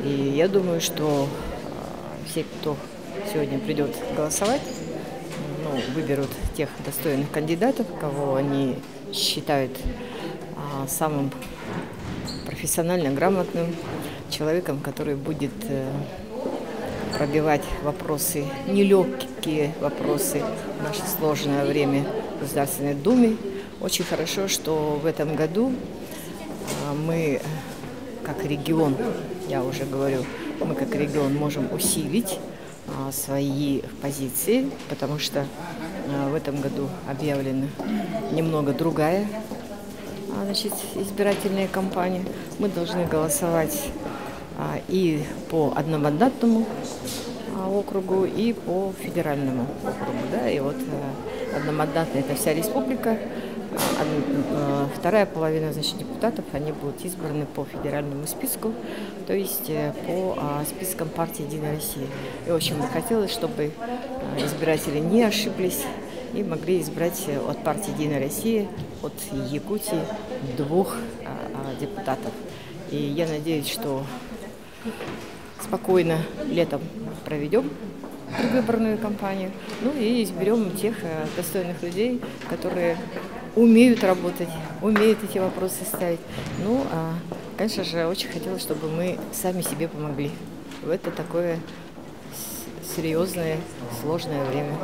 И я думаю, что все, кто сегодня придет голосовать, выберут тех достойных кандидатов, кого они считают самым профессионально грамотным человеком, который будет пробивать вопросы, нелегкие вопросы в наше сложное время в Государственной Думе. Очень хорошо, что в этом году мы, как регион, я уже говорю, мы как регион можем усилить свои позиции, потому что в этом году объявлена немного другая избирательная кампания. Мы должны голосовать и по одномандатному округу, и по федеральному округу. Да? И вот одномандатная – это вся республика, вторая половина, депутатов, они будут избраны по федеральному списку, то есть по спискам партии «Единая Россия». И очень бы хотелось, чтобы избиратели не ошиблись и могли избрать от партии «Единая Россия», от Якутии, 2 депутатов. И я надеюсь, что спокойно летом проведем предвыборную кампанию, и изберем тех достойных людей, которые умеют работать, умеют эти вопросы ставить. Конечно же, очень хотелось, чтобы мы сами себе помогли в это такое серьезное, сложное время.